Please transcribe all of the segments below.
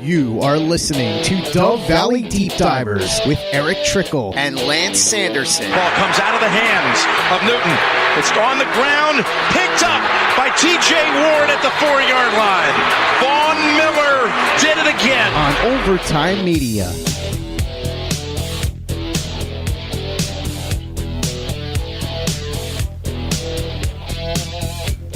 You are listening to Dove Valley Deep Divers with Erick Trickel and Lance Sanderson. Ball comes out of the hands of Newton. It's on the ground, picked up by T.J. Ward at the 4-yard line. Vaughn Miller did it again. On Overtime Media.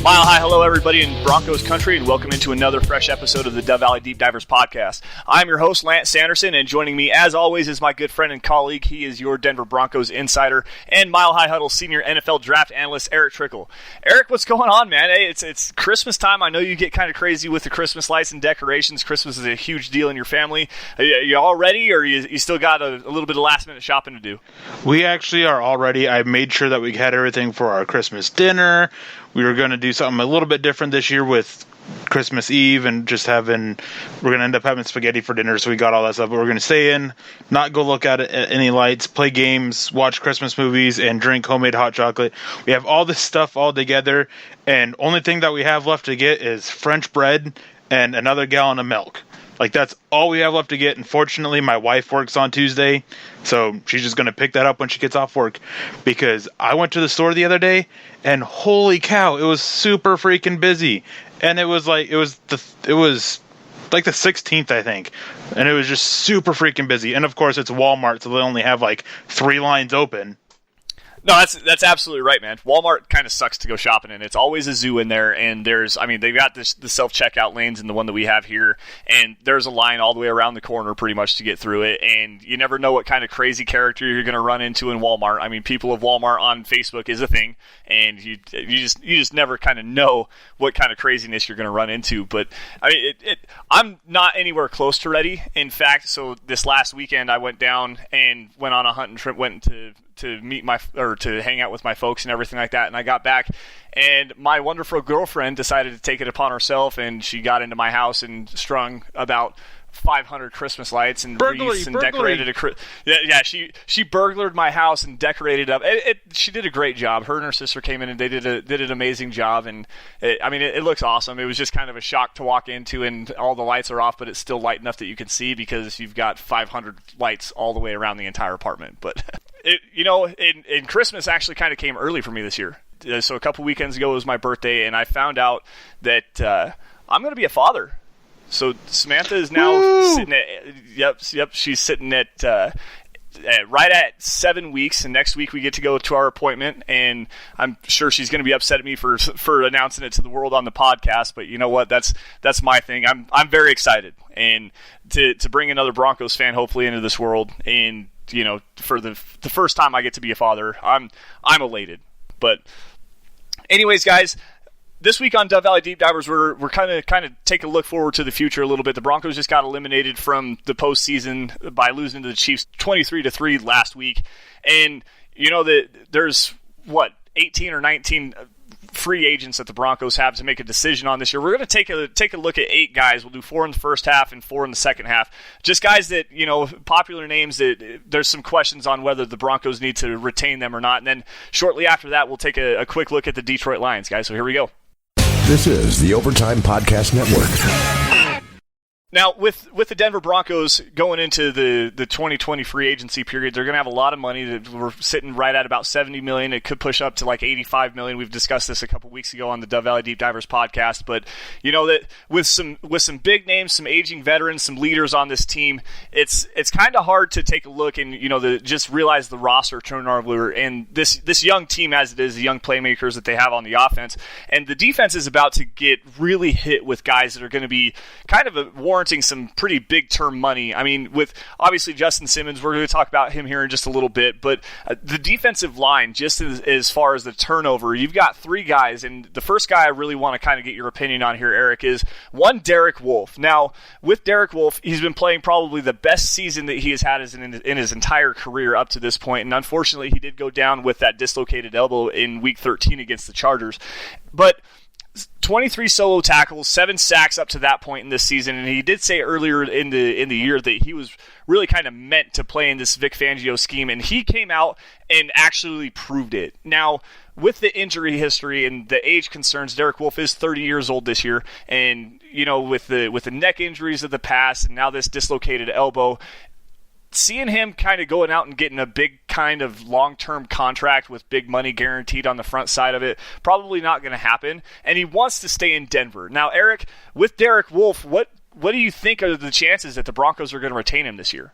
Mile high, hello everybody in Broncos country, and welcome into another fresh episode of the Dove Valley Deep Divers podcast. I'm your host, Lance Sanderson, and joining me as always is my good friend and colleague. He is your Denver Broncos insider and Mile High Huddle senior NFL draft analyst, Erick Trickel. Erick, what's going on, man? Hey, it's Christmas time. I know you get kind of crazy with the Christmas lights and decorations. Christmas is a huge deal in your family. Are you all ready, or you still got a little bit of last-minute shopping to do? We actually are all ready. I made sure that we had everything for our Christmas dinner. We were going to do something a little bit different this year with Christmas Eve and just we're going to end up having spaghetti for dinner, so we got all that stuff. But we're going to stay in, not go look at any lights, play games, watch Christmas movies, and drink homemade hot chocolate. We have all this stuff all together, and only thing that we have left to get is French bread and another gallon of milk. Like, that's all we have left to get. Unfortunately, my wife works on Tuesday, so she's just going to pick that up when she gets off work. Because I went to the store the other day, and holy cow, it was super freaking busy. And it was like the 16th, I think. And it was just super freaking busy. And of course, it's Walmart, so they only have like 3 lines open. No, that's absolutely right, man. Walmart kind of sucks to go shopping in. It's always a zoo in there, and they've got the self-checkout lanes in the one that we have here, and there's a line all the way around the corner pretty much to get through it, and you never know what kind of crazy character you're going to run into in Walmart. I mean, people of Walmart on Facebook is a thing, and you just never kind of know what kind of craziness you're going to run into. But I mean, I'm not anywhere close to ready. In fact, so this last weekend I went down and went on a hunting trip, went to meet to hang out with my folks and everything like that, and I got back, and my wonderful girlfriend decided to take it upon herself, and she got into my house and strung about 500 Christmas lights and wreaths and decorated she burglared my house and decorated up. She did a great job. Her and her sister came in and they did an amazing job, and it looks awesome. It was just kind of a shock to walk into, and all the lights are off, but it's still light enough that you can see because you've got 500 lights all the way around the entire apartment. But and Christmas actually kind of came early for me this year. So a couple weekends ago was my birthday, and I found out that I'm going to be a father. So Samantha is now sitting at she's sitting at right at 7 weeks, and next week we get to go to our appointment, and I'm sure she's going to be upset at me for announcing it to the world on the podcast, but you know what, that's my thing. I'm very excited, and to bring another Broncos fan hopefully into this world, and for the first time I get to be a father, I'm elated. But anyways, guys, this week on Dove Valley Deep Divers, we're kind of take a look forward to the future a little bit. The Broncos just got eliminated from the postseason by losing to the Chiefs 23-3 last week, and that there's 18 or 19 free agents that the Broncos have to make a decision on this year. We're going to take a look at 8 guys. We'll do 4 in the first half and 4 in the second half. Just guys that, popular names that there's some questions on whether the Broncos need to retain them or not. And then shortly after that, we'll take a quick look at the Detroit Lions, guys. So here we go. This is the Overtime Podcast Network. Now, with the Denver Broncos going into the 2020 free agency period, they're going to have a lot of money. We're sitting right at about $70 million. It could push up to like $85 million. We've discussed this a couple weeks ago on the Dove Valley Deep Divers podcast. But that with some big names, some aging veterans, some leaders on this team, it's kind of hard to take a look and just realize the roster turnover and this young team as it is, the young playmakers that they have on the offense, and the defense is about to get really hit with guys that are going to be kind of warranting some pretty big term money. I mean, with obviously Justin Simmons, we're going to talk about him here in just a little bit, but the defensive line, just as far as the turnover, you've got 3 guys, and the first guy I really want to kind of get your opinion on here, Erick, is one Derek Wolfe. Now, with Derek Wolfe, he's been playing probably the best season that he has had in his entire career up to this point, and unfortunately, he did go down with that dislocated elbow in Week 13 against the Chargers. But 23 solo tackles, 7 sacks up to that point in this season, and he did say earlier in the year that he was really kind of meant to play in this Vic Fangio scheme, and he came out and actually proved it. Now, with the injury history and the age concerns, Derek Wolfe is 30 years old this year, and with the neck injuries of the past and now this dislocated elbow, seeing him kind of going out and getting a big kind of long-term contract with big money guaranteed on the front side of it, probably not going to happen. And he wants to stay in Denver. Now, Eric, with Derek Wolfe, what do you think are the chances that the Broncos are going to retain him this year?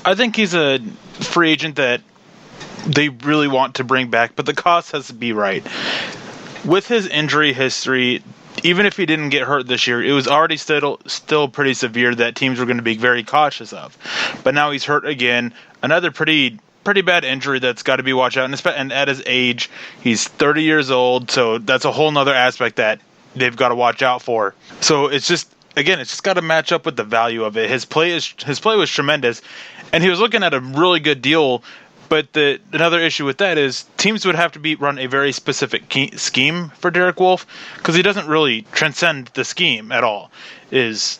I think he's a free agent that they really want to bring back, but the cost has to be right. With his injury history, even if he didn't get hurt this year, it was already still pretty severe that teams were going to be very cautious of. But now he's hurt again. Another pretty bad injury that's got to be watched out. And at his age, he's 30 years old, so that's a whole nother aspect that they've got to watch out for. So it's just got to match up with the value of it. His play was tremendous, and he was looking at a really good deal. But another issue with that is teams would have to run a very specific scheme for Derek Wolfe, because he doesn't really transcend the scheme at all. He's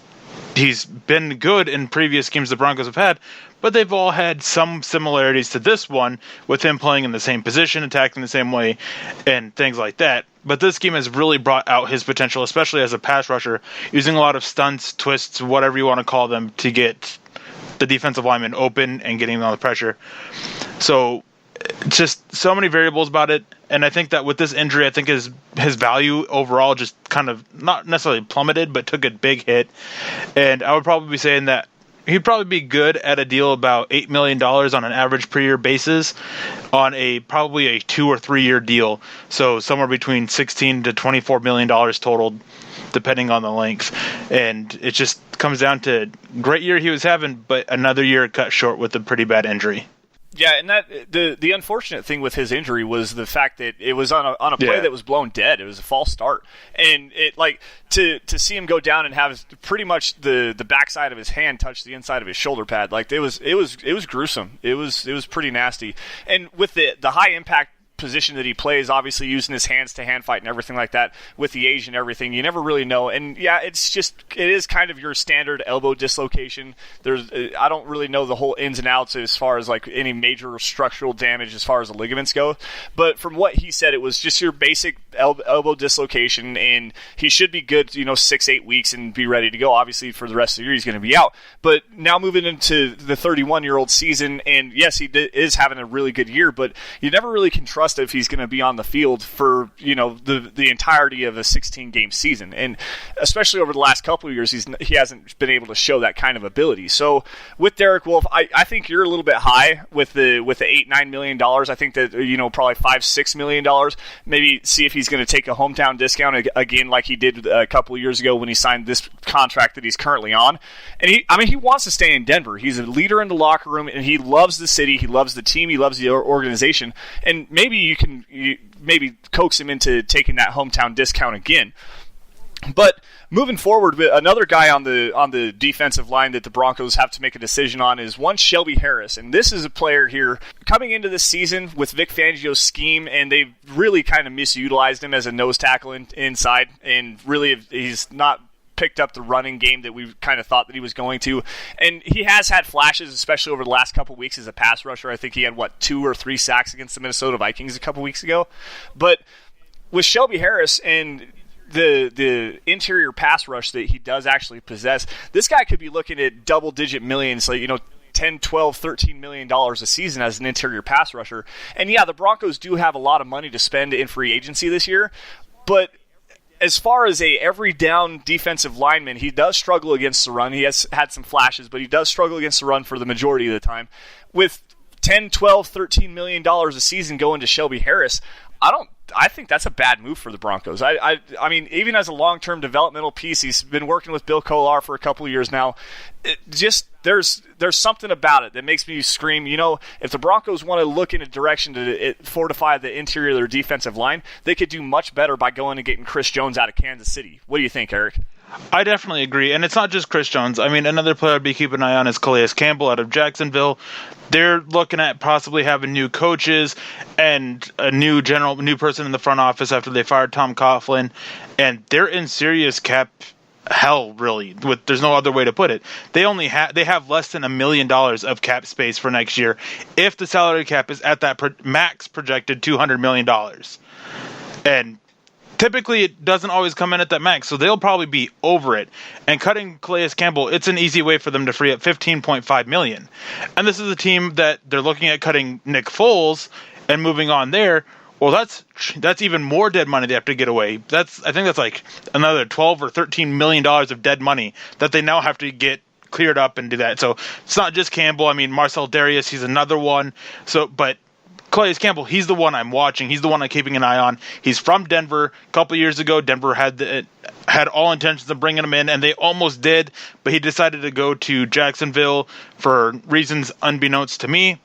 been good in previous schemes the Broncos have had, but they've all had some similarities to this one, with him playing in the same position, attacking the same way, and things like that. But this scheme has really brought out his potential, especially as a pass rusher, using a lot of stunts, twists, whatever you want to call them, to get the defensive lineman open and getting all the pressure. So just so many variables about it. And I think that with this injury, I think his value overall just kind of not necessarily plummeted, but took a big hit. And I would probably be saying that he'd probably be good at a deal about $8 million on an average per year basis on probably a 2 or 3 year deal. So somewhere between $16 to $24 million total, depending on the length. And it just comes down to great year he was having, but another year cut short with a pretty bad injury. Yeah, and that the unfortunate thing with his injury was the fact that it was on a play that was blown dead. It was a false start, and it to see him go down and have pretty much the backside of his hand touch the inside of his shoulder pad. It was gruesome. It was pretty nasty. And with the high impact position that he plays, obviously using his hands to hand fight and everything like that with the age and everything, you never really know. And yeah, it is kind of your standard elbow dislocation. I don't really know the whole ins and outs as far as any major structural damage as far as the ligaments go, but from what he said, it was just your basic elbow dislocation, and he should be good 6-8 weeks and be ready to go. Obviously for the rest of the year he's going to be out, but now moving into the 31-year-old season, and yes, he is having a really good year, but you never really can trust if he's going to be on the field for the entirety of a 16-game season, and especially over the last couple of years he hasn't been able to show that kind of ability. So with Derek Wolfe, I think you're a little bit high with the $8-9 million. I think that probably $5-6 million. Maybe see if he's going to take a hometown discount again like he did a couple of years ago when he signed this contract that he's currently on. And he wants to stay in Denver. He's a leader in the locker room, and he loves the city, he loves the team, he loves the organization, and maybe you can coax him into taking that hometown discount again. But moving forward, another guy on the defensive line that the Broncos have to make a decision on is one Shelby Harris. And this is a player here coming into this season with Vic Fangio's scheme, and they've really kind of misutilized him as a nose tackle inside, and really he's not picked up the running game that we kind of thought that he was going to. And he has had flashes, especially over the last couple of weeks as a pass rusher. I think he had 2 or 3 sacks against the Minnesota Vikings a couple weeks ago. But with Shelby Harris and the interior pass rush that he does actually possess, this guy could be looking at double-digit millions, $10, $12, $13 million a season as an interior pass rusher. And yeah, the Broncos do have a lot of money to spend in free agency this year, but as far as a every down defensive lineman, he does struggle against the run. He has had some flashes, but he does struggle against the run for the majority of the time. With $10, $12, $13 million a season going to Shelby Harris, I think that's a bad move for the Broncos. I mean, even as a long-term developmental piece, he's been working with Bill Kolar for a couple of years now. There's something about it that makes me scream, if the Broncos want to look in a direction to fortify the interior of their defensive line, they could do much better by going and getting Chris Jones out of Kansas City. What do you think, Eric? I definitely agree, and it's not just Chris Jones. I mean, another player I'd be keeping an eye on is Calais Campbell out of Jacksonville. They're looking at possibly having new coaches and a new person in the front office after they fired Tom Coughlin, and they're in serious cap hell, really. There's no other way to put it. They have less than $1 million of cap space for next year if the salary cap is at that max projected $200 million. And typically it doesn't always come in at that max, so they'll probably be over it. And cutting Calais Campbell, it's an easy way for them to free up $15.5 million. And this is a team that they're looking at cutting Nick Foles and moving on there. Well, that's even more dead money they have to get away. I think that's like another $12 or $13 million of dead money that they now have to get cleared up and do that. So it's not just Campbell. I mean, Marcel Darius, he's another one. But Calais Campbell, he's the one I'm watching. He's the one I'm keeping an eye on. He's from Denver. A couple years ago, Denver had all intentions of bringing him in, and they almost did, but he decided to go to Jacksonville for reasons unbeknownst to me,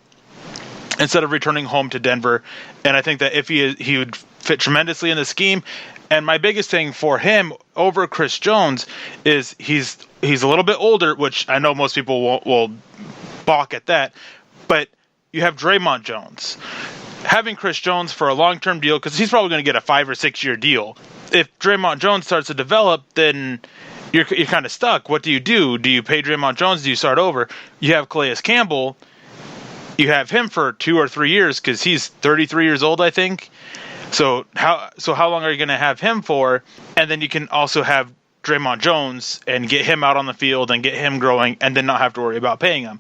instead of returning home to Denver. And I think that if he would fit tremendously in the scheme. And my biggest thing for him over Chris Jones is he's a little bit older, which I know most people will balk at that. But you have Draymond Jones. Having Chris Jones for a long-term deal, because he's probably going to get a 5 or 6 year deal. If Draymond Jones starts to develop, then you're kind of stuck. What do? Do you pay Draymond Jones? Do you start over? You have Calais Campbell. You have him for 2 or 3 years because he's 33 years old, I think. So how long are you going to have him for? And then you can also have Draymond Jones and get him out on the field and get him growing and then not have to worry about paying him.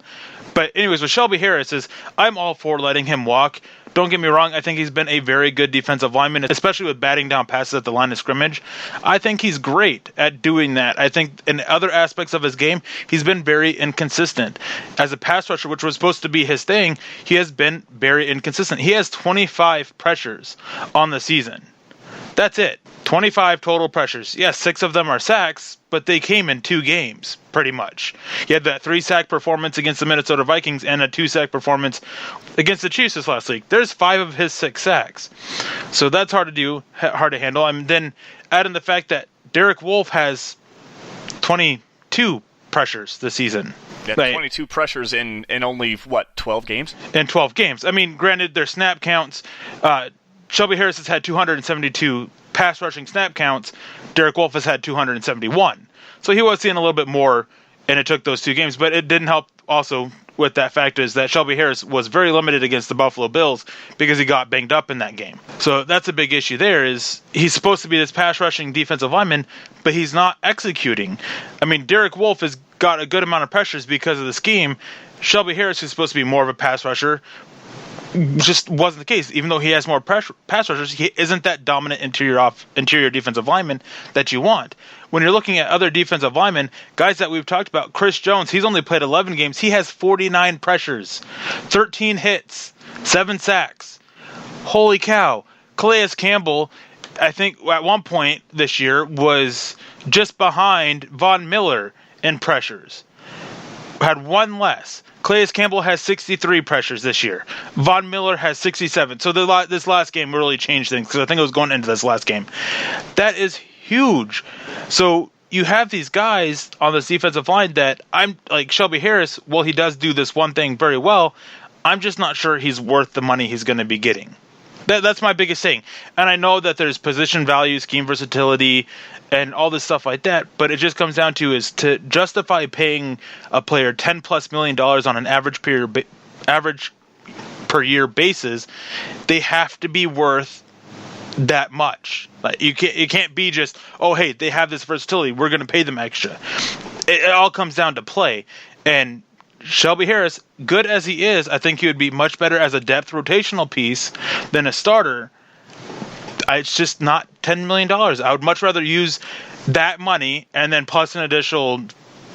But anyways, with Shelby Harris, I'm all for letting him walk. Don't get me wrong, I think he's been a very good defensive lineman, especially with batting down passes at the line of scrimmage. I think he's great at doing that. I think in other aspects of his game, he's been very inconsistent. As a pass rusher, which was supposed to be his thing, he has been very inconsistent. He has 25 pressures on the season. That's it. 25 total pressures. Yes, 6 of them are sacks, but they came in 2 games, pretty much. He had that 3-sack performance against the Minnesota Vikings and a 2-sack performance against the Chiefs this last week. There's 5 of his 6 sacks. So that's hard to do, hard to handle. And then add in the fact that Derek Wolfe has 22 pressures this season. Yeah, 22 pressures in only, 12 games? In 12 games. I mean, granted, their snap counts. Shelby Harris has had 272 pass rushing snap counts. Derek Wolfe has had 271. So he was seeing a little bit more, and it took those 2 games. But it didn't help also with that fact is that Shelby Harris was very limited against the Buffalo Bills because he got banged up in that game. So that's a big issue there is he's supposed to be this pass rushing defensive lineman, but he's not executing. I mean, Derek Wolfe has got a good amount of pressures because of the scheme. Shelby Harris is supposed to be more of a pass rusher. Just wasn't the case. Even though he has more pass rushers, he isn't that dominant interior defensive lineman that you want. When you're looking at other defensive linemen, guys that we've talked about, Chris Jones, he's only played 11 games. He has 49 pressures, 13 hits, 7 sacks. Holy cow. Calais Campbell, I think at one point this year, was just behind Von Miller in pressures. Had 1 less. Calais Campbell has 63 pressures this year. Von Miller has 67. So this last game really changed things because I think it was going into this last game. That is huge. So you have these guys on this defensive line that I'm like Shelby Harris. Well, he does do this one thing very well. I'm just not sure he's worth the money he's going to be getting. That's my biggest thing. And I know that there's position value, scheme versatility, and all this stuff like that, but it just comes down to is to justify paying a player $10+ million on an average per year basis, they have to be worth that much. Like you can't be just, oh hey, they have this versatility, we're going to pay them extra. It all comes down to play. And Shelby Harris, good as he is, I think he would be much better as a depth rotational piece than a starter. It's just not $10 million. I would much rather use that money and then plus an additional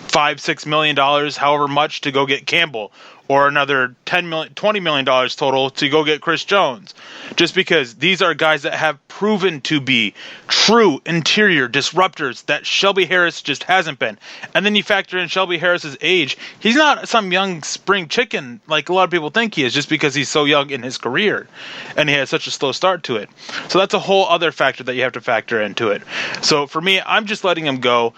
$5-6 million, however much, to go get Campbell, or another $20 million total to go get Chris Jones. Just because these are guys that have proven to be true interior disruptors that Shelby Harris just hasn't been. And then you factor in Shelby Harris's age. He's not some young spring chicken like a lot of people think he is just because he's so young in his career and he has such a slow start to it. So that's a whole other factor that you have to factor into it. So for me, I'm just letting him go.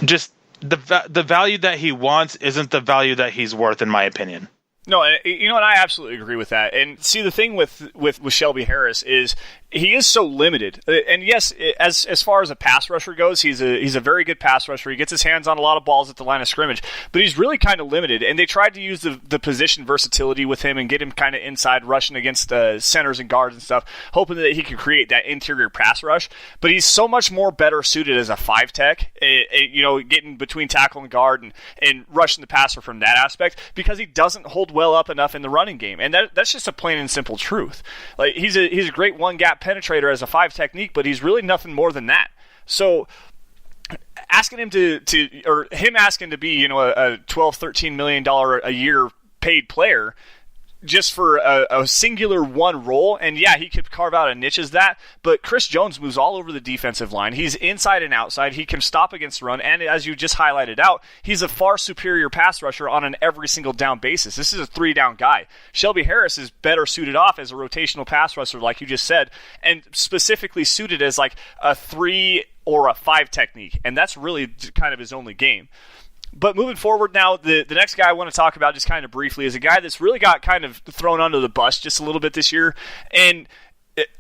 Just the value that he wants isn't the value that he's worth, in my opinion. No, you know what? I absolutely agree with that. And see, the thing with Shelby Harris is he is so limited. And yes, as far as a pass rusher goes, he's a very good pass rusher. He gets his hands on a lot of balls at the line of scrimmage, but he's really kind of limited. And they tried to use the position versatility with him and get him kind of inside rushing against the centers and guards and stuff, hoping that he could create that interior pass rush. But he's so much more better suited as a 5 tech, getting between tackle and guard and rushing the passer from that aspect, because he doesn't hold well up enough in the running game. And that's just a plain and simple truth. Like, he's a great one-gap penetrator as a 5 technique, but he's really nothing more than that. So asking him him asking to be, a $12-13 million a year paid player just for a singular one role, and yeah, he could carve out a niche as that, but Chris Jones moves all over the defensive line. He's inside and outside. He can stop against the run, and as you just highlighted out, he's a far superior pass rusher on an every single down basis. This is a 3-down guy. Shelby Harris is better suited off as a rotational pass rusher, like you just said, and specifically suited as like a 3 or a 5 technique, and that's really kind of his only game. But moving forward now, the next guy I want to talk about just kind of briefly is a guy that's really got kind of thrown under the bus just a little bit this year, and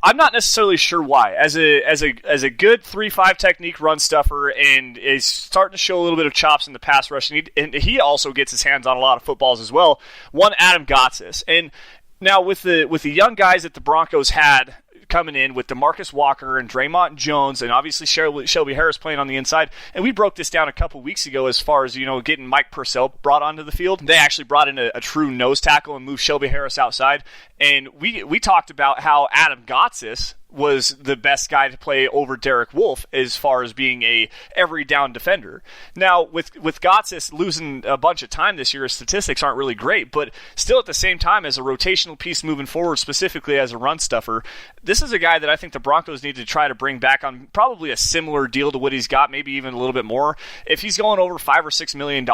I'm not necessarily sure why. As a good 3-5 technique run stuffer, and is starting to show a little bit of chops in the pass rush, and he also gets his hands on a lot of footballs as well. One, Adam Gotsis, and now with the young guys that the Broncos had coming in with DeMarcus Walker and Draymond Jones, and obviously Shelby Harris playing on the inside. And we broke this down a couple weeks ago as far as, getting Mike Purcell brought onto the field. They actually brought in a true nose tackle and moved Shelby Harris outside. And we talked about how Adam Gotsis was the best guy to play over Derek Wolfe as far as being a every down defender. Now, with Gotsis losing a bunch of time this year, his statistics aren't really great, but still at the same time, as a rotational piece moving forward, specifically as a run stuffer, this is a guy that I think the Broncos need to try to bring back on probably a similar deal to what he's got, maybe even a little bit more. If he's going over $5 or $6 million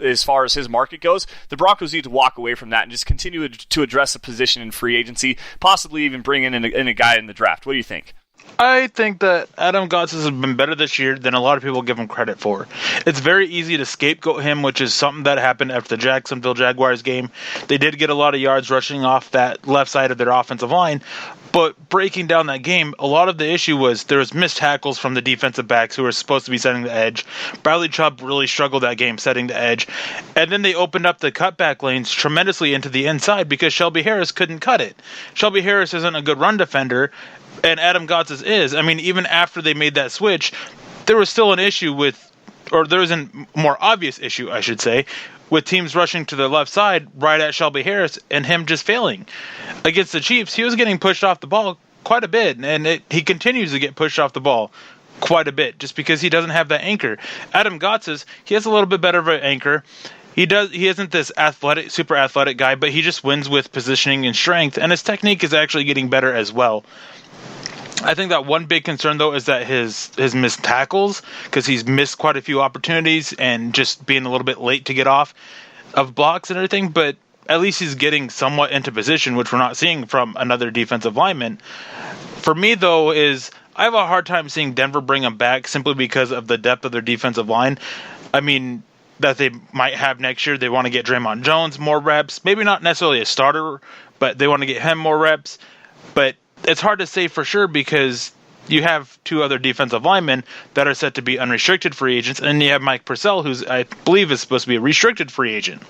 as far as his market goes, the Broncos need to walk away from that and just continue to address the position in free agency, possibly even bring in a guy in the draft. What do you think? I think that Adam Gotsis has been better this year than a lot of people give him credit for. It's very easy to scapegoat him, which is something that happened after the Jacksonville Jaguars game. They did get a lot of yards rushing off that left side of their offensive line, but breaking down that game, a lot of the issue was there was missed tackles from the defensive backs who were supposed to be setting the edge. Bradley Chubb really struggled that game setting the edge, and then they opened up the cutback lanes tremendously into the inside because Shelby Harris couldn't cut it. Shelby Harris isn't a good run defender, and Adam Gotsis is. I mean, even after they made that switch, there was still an issue there was a more obvious issue, I should say, with teams rushing to the left side right at Shelby Harris and him just failing. Against the Chiefs, he was getting pushed off the ball quite a bit, and he continues to get pushed off the ball quite a bit just because he doesn't have that anchor. Adam Gotsis, he has a little bit better of an anchor. He isn't this super athletic guy, but he just wins with positioning and strength, and his technique is actually getting better as well. I think that one big concern, though, is that his missed tackles, because he's missed quite a few opportunities and just being a little bit late to get off of blocks and everything, but at least he's getting somewhat into position, which we're not seeing from another defensive lineman. For me, though, I have a hard time seeing Denver bring him back simply because of the depth of their defensive line. I mean, that they might have next year. They want to get Draymond Jones more reps. Maybe not necessarily a starter, but they want to get him more reps. But it's hard to say for sure because you have two other defensive linemen that are set to be unrestricted free agents, and you have Mike Purcell, who's I believe is supposed to be a restricted free agent.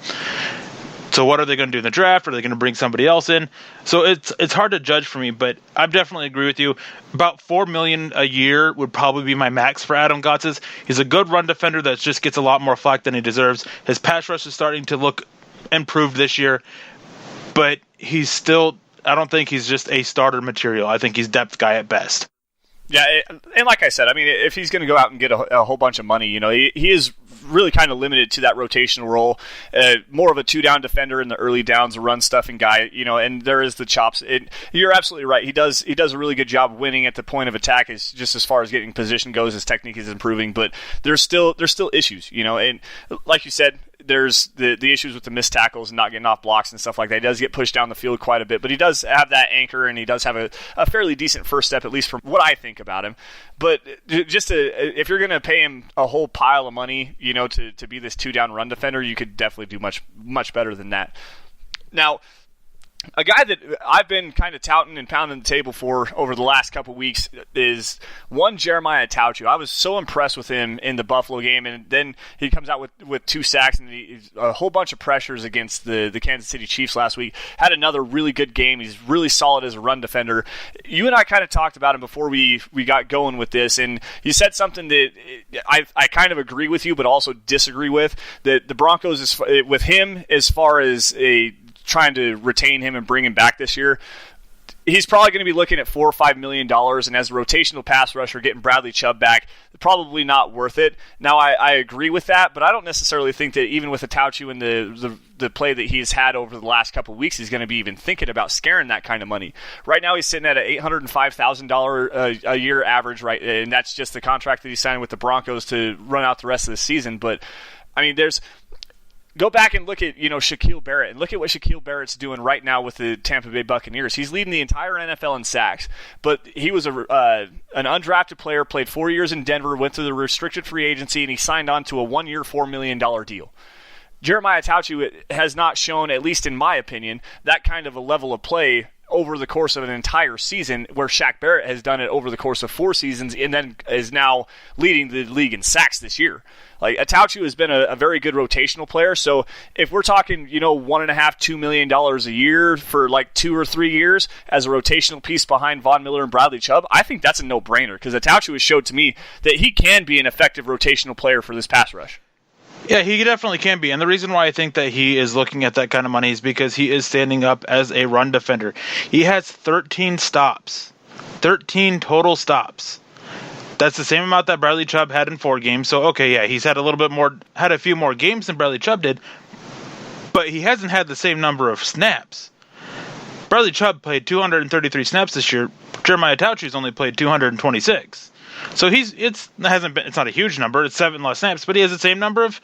So what are they going to do in the draft? Are they going to bring somebody else in? So it's hard to judge for me, but I definitely agree with you. About $4 million a year would probably be my max for Adam Gotsis. He's a good run defender that just gets a lot more flack than he deserves. His pass rush is starting to look improved this year, but he's still, I don't think he's just a starter material. I think he's depth guy at best. Yeah, and like I said, I mean, if he's going to go out and get a whole bunch of money, you know, he is really kind of limited to that rotational role, more of a two-down defender in the early downs, a run-stuffing guy, you know, and there is the chops. You're absolutely right. He does a really good job winning at the point of attack, is just as far as getting position goes. His technique is improving, but there's still issues, you know, and like you said, there's the issues with the missed tackles and not getting off blocks and stuff like that. He does get pushed down the field quite a bit, but he does have that anchor, and he does have a fairly decent first step, at least from what I think about him. But just if you're going to pay him a whole pile of money, you to be this 2-down run defender, you could definitely do much better than that. Now, a guy that I've been kind of touting and pounding the table for over the last couple weeks is one Jeremiah Attaochu. I was so impressed with him in the Buffalo game, and then he comes out with 2 sacks and a whole bunch of pressures against the Kansas City Chiefs last week. Had another really good game. He's really solid as a run defender. You and I kind of talked about him before we got going with this, and you said something that I kind of agree with you but also disagree with, that the Broncos, is with him as far as trying to retain him and bring him back this year, he's probably going to be looking at $4 or $5 million, and as a rotational pass rusher, getting Bradley Chubb back, probably not worth it. Now, I agree with that, but I don't necessarily think that even with Attaochu and the play that he's had over the last couple of weeks, he's going to be even thinking about scaring that kind of money. Right now, he's sitting at an $805,000 a year average, right, and that's just the contract that he signed with the Broncos to run out the rest of the season. But I mean, go back and look at, Shaquille Barrett, and look at what Shaquille Barrett's doing right now with the Tampa Bay Buccaneers. He's leading the entire NFL in sacks, but he was an undrafted player, played 4 years in Denver, went to the restricted free agency, and he signed on to a 1-year, $4 million deal. Jeremiah Attaochu has not shown, at least in my opinion, that kind of a level of play over the course of an entire season, where Shaq Barrett has done it over the course of 4 seasons and then is now leading the league in sacks this year. Like, Attaochu has been a very good rotational player, so if we're talking, $1.5, $2 million a year for like 2 or 3 years as a rotational piece behind Von Miller and Bradley Chubb, I think that's a no-brainer, because Attaochu has showed to me that he can be an effective rotational player for this pass rush. Yeah, he definitely can be. And the reason why I think that he is looking at that kind of money is because he is standing up as a run defender. He has 13 stops. 13 total stops. That's the same amount that Bradley Chubb had in 4 games. So, okay, yeah, he's had a few more games than Bradley Chubb did, but he hasn't had the same number of snaps. Bradley Chubb played 233 snaps this year. Jeremiah Attaochu's only played 226. So it's not a huge number. It's 7 less snaps, but he has the same number of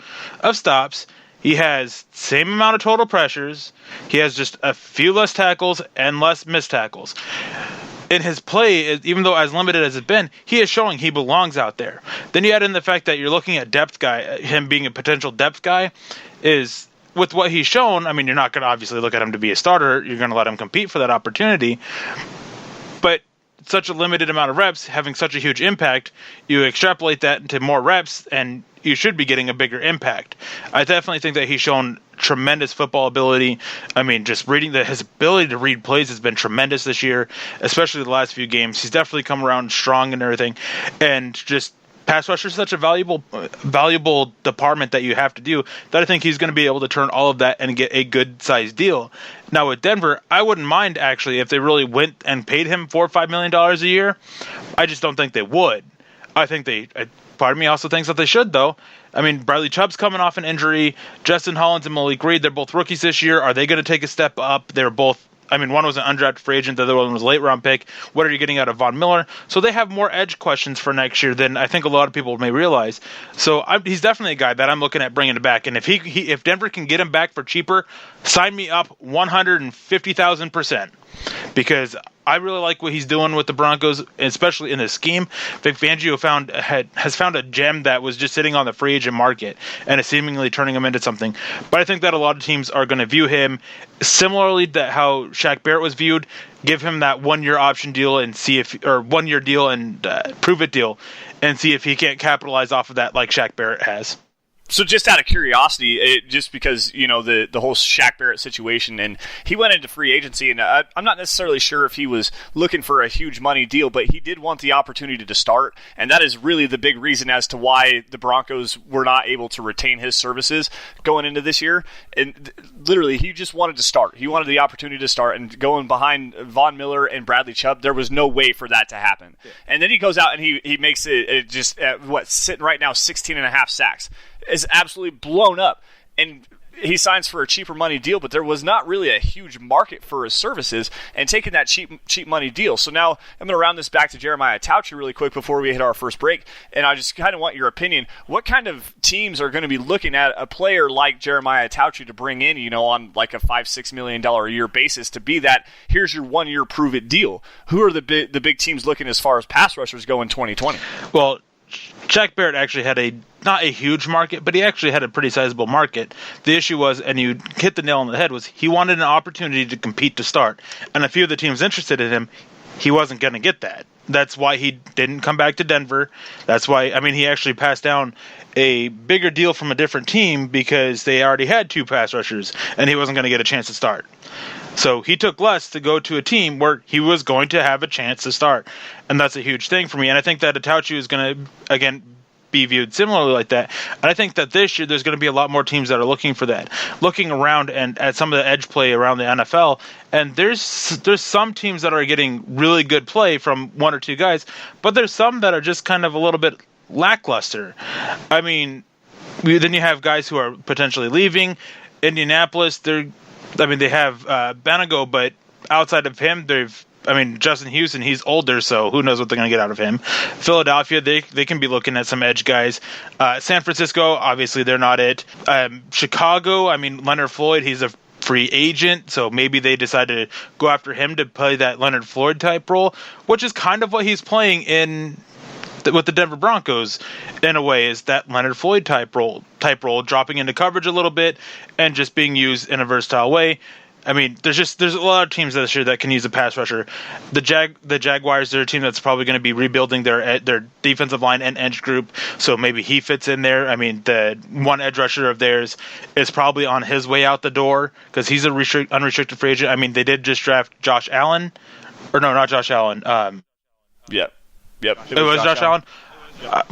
stops. He has the same amount of total pressures. He has just a few less tackles and less missed tackles. In his play, even though as limited as it's been, he is showing he belongs out there. Then you add in the fact that you're looking at depth guy, him being a potential depth guy, is with what he's shown. I mean, you're not going to obviously look at him to be a starter. You're going to let him compete for that opportunity. But such a limited amount of reps, having such a huge impact, you extrapolate that into more reps, and you should be getting a bigger impact. I definitely think that he's shown tremendous football ability. I mean, just his ability to read plays has been tremendous this year, especially the last few games. He's definitely come around strong and everything, and just pass rusher is such a valuable department that you have to do, that I think he's going to be able to turn all of that and get a good sized deal. Now with Denver, I wouldn't mind actually if they really went and paid him $4 or $5 million a year. I just don't think they would. I think part of me also thinks that they should, though. I mean, Bradley Chubb's coming off an injury. Justin Hollins and Malik Reed, they're both rookies this year. Are they going to take a step up? They're both, one was an undrafted free agent, the other one was a late-round pick. What are you getting out of Von Miller? So they have more edge questions for next year than I think a lot of people may realize. So he's definitely a guy that I'm looking at bringing it back. And if Denver can get him back for cheaper, sign me up 150,000%. Because I really like what he's doing with the Broncos, especially in this scheme. Vic Fangio has found a gem that was just sitting on the free agent market and is seemingly turning him into something. But I think that a lot of teams are going to view him similarly to how Shaq Barrett was viewed. Give him that 1-year option deal and see if, or 1-year deal and prove it deal, and see if he can't capitalize off of that like Shaq Barrett has. So just out of curiosity, just because, the whole Shaq Barrett situation, and he went into free agency, and I'm not necessarily sure if he was looking for a huge money deal, but he did want the opportunity to start, and that is really the big reason as to why the Broncos were not able to retain his services going into this year. And literally, he just wanted to start. He wanted the opportunity to start, and going behind Von Miller and Bradley Chubb, there was no way for that to happen. Yeah. And then he goes out and he makes it just, sitting right now, 16.5 sacks. Is absolutely blown up, and he signs for a cheaper money deal, but there was not really a huge market for his services, and taking that cheap money deal. So now I'm going to round this back to Jeremiah Attaochu really quick before we hit our first break, and I just kind of want your opinion. What kind of teams are going to be looking at a player like Jeremiah Attaochu to bring in, on like a $5-6 million a year basis to be that, here's your 1-year prove-it deal? Who are the big teams looking as far as pass rushers go in 2020? Well, Shaq Barrett actually had not a huge market, but he actually had a pretty sizable market. The issue was, and you hit the nail on the head, was he wanted an opportunity to compete to start. And a few of the teams interested in him, he wasn't going to get that. That's why he didn't come back to Denver. That's why, he actually passed down a bigger deal from a different team because they already had 2 pass rushers, and he wasn't going to get a chance to start. So he took less to go to a team where he was going to have a chance to start. And that's a huge thing for me. And I think that Attaochu is going to, again, be viewed similarly like that. And I think that this year there's going to be a lot more teams that are looking for that, looking around and at some of the edge play around the NFL. And there's some teams that are getting really good play from 1 or 2 guys, but there's some that are just kind of a little bit lackluster. Then you have guys who are potentially leaving. Indianapolis, they have Banago, but outside of him, Justin Houston, he's older, so who knows what they're going to get out of him. Philadelphia, they can be looking at some edge guys. San Francisco, obviously they're not it. Chicago, Leonard Floyd, he's a free agent, so maybe they decide to go after him to play that Leonard Floyd type role, which is kind of what he's playing with the Denver Broncos in a way, is that Leonard Floyd type role, dropping into coverage a little bit and just being used in a versatile way. There's a lot of teams this year that can use a pass rusher. The Jaguars, they're a team that's probably going to be rebuilding their defensive line and edge group, so maybe he fits in there. The one edge rusher of theirs is probably on his way out the door because he's a unrestricted free agent. They did just draft Josh Allen, or no, not Josh Allen. Yep. It was Josh Allen.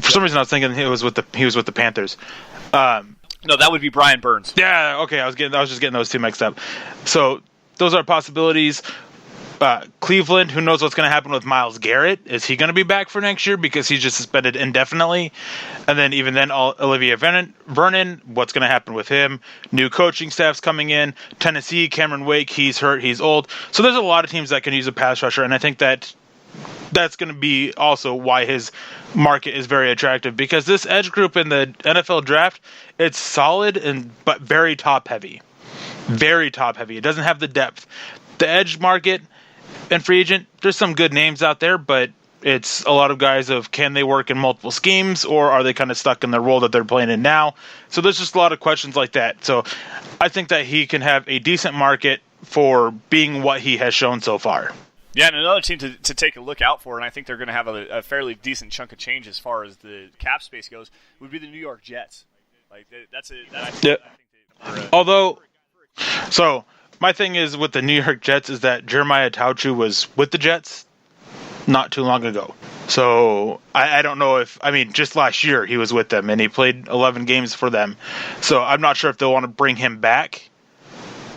For some reason, I was thinking he was with the Panthers. No, that would be Brian Burns. Yeah, okay. I was just getting those 2 mixed up. So those are possibilities. Cleveland, who knows what's going to happen with Myles Garrett? Is he going to be back for next year because he's just suspended indefinitely? And then Olivia Vernon, what's going to happen with him? New coaching staff's coming in. Tennessee, Cameron Wake, he's hurt, he's old. So there's a lot of teams that can use a pass rusher, and I think that's going to be also why his market is very attractive, because this edge group in the NFL draft, it's solid but very top heavy. Very top heavy. It doesn't have the depth. The edge market and free agent, there's some good names out there, but it's a lot of guys of can they work in multiple schemes, or are they kind of stuck in the role that they're playing in now? So there's just a lot of questions like that. So I think that he can have a decent market for being what he has shown so far. Yeah, and another team to take a look out for, and I think they're going to have a fairly decent chunk of change as far as the cap space goes, would be the New York Jets. So my thing is with the New York Jets is that Jeremiah Attaochu was with the Jets not too long ago. So I don't know if, just last year he was with them and he played 11 games for them. So I'm not sure if they'll want to bring him back,